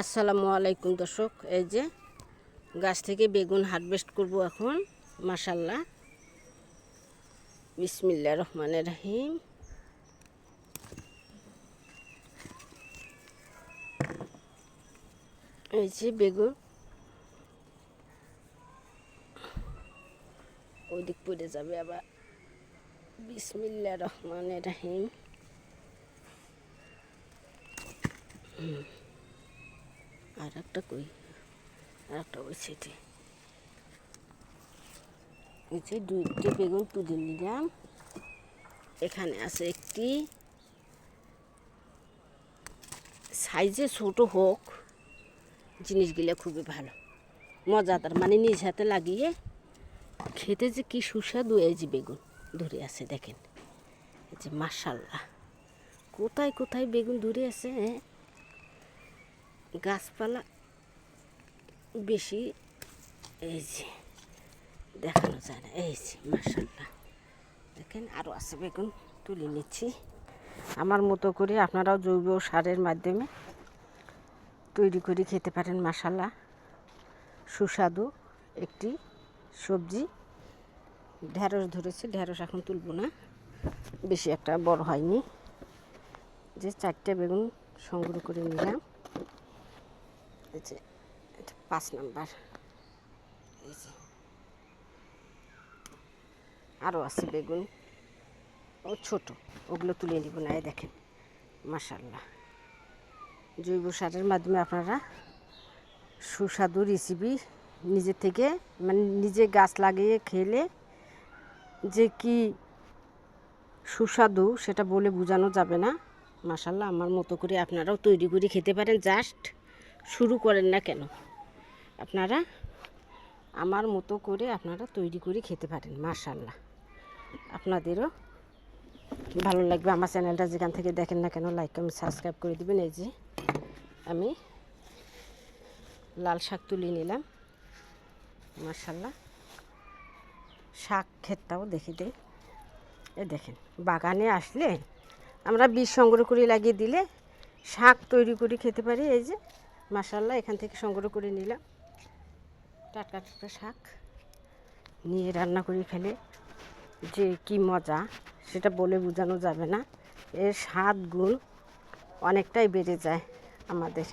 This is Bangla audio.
আসসালামু আলাইকুম দর্শক, এই যে গাছ থেকে বেগুন হারভেস্ট করব এখন। মাশাল্লাহ, বিসমিল্লাহির রহমানির রহিম। এই যে বেগুন, ওই দিক পড়ে যাবে আবার। বিসমিল্লাহির রহমানির রহিম। আর একটা কই, আর একটা ওই সেটি। এই যে দুইটি বেগুন তুলে নিলাম। এখানে আছে একটি, সাইজে ছোট হোক, জিনিসগুলো খুবই ভালো, মজাদার, মানে নিজ হাতে লাগিয়ে খেতে যে কি সুস্বাদু। এই যে বেগুন ধরে আছে দেখেন, এই যে মাশাল্লাহ, কোথায় কোথায় বেগুন ধরে আছে। গাছপালা বেশি, এই যে দেখানো যায় না। এই যে মাশাল্লাহ, দেখেন আরও আছে বেগুন, তুলে নিচ্ছি। আমার মতো করে আপনারাও জৈব সারের মাধ্যমে তৈরি করে খেতে পারেন। মাশাল্লাহ, সুস্বাদু একটি সবজি। ঢেঁড়স ধরেছে, ঢেঁড়স এখন তুলব না, বেশি একটা বড় হয়নি। যে 4টে বেগুন সংগ্রহ করে নিলাম। এই যে 5 নাম্বার। এই যে আরও আছে বেগুন, ও ছোট, ওগুলো তুলে নিব না। এই দেখেন মাশাল্লাহ, জৈব সারের মাধ্যমে আপনারা সুস্বাদু রেসিপি নিজে থেকে, মানে নিজে গাছ লাগিয়ে খেলে যে কি সুস্বাদু সেটা বলে বোঝানো যাবে না। মাশাল্লাহ, আমার মতো করে আপনারাও তৈরি করে খেতে পারেন। জাস্ট শুরু করেন না কেন, আপনারা আমার মতো করে আপনারা তৈরি করে খেতে পারেন। মাশাল্লাহ, আপনাদেরও ভালো লাগবে। আমার চ্যানেলটা যেখান থেকে দেখেন না কেন, লাইক কমেন্ট সাবস্ক্রাইব করে দেবেন। এই যে আমি লাল শাক তুলে নিলাম। মাশাল্লাহ, শাক ক্ষেতটাও দেখে দেয়। এ দেখেন, বাগানে আসলে আমরা বীজ সংগ্রহ করে লাগিয়ে দিলে শাক তৈরি করে খেতে পারি। এই যে মাশাল্লাহ, এখান থেকে সংগ্রহ করে নিলাম টাটকা টাটকা শাক, নিয়ে রান্না করে খেলে যে কি মজা সেটা বলে বোঝানো যাবে না। এর স্বাদ গুণ অনেকটাই বেড়ে যায় আমাদের।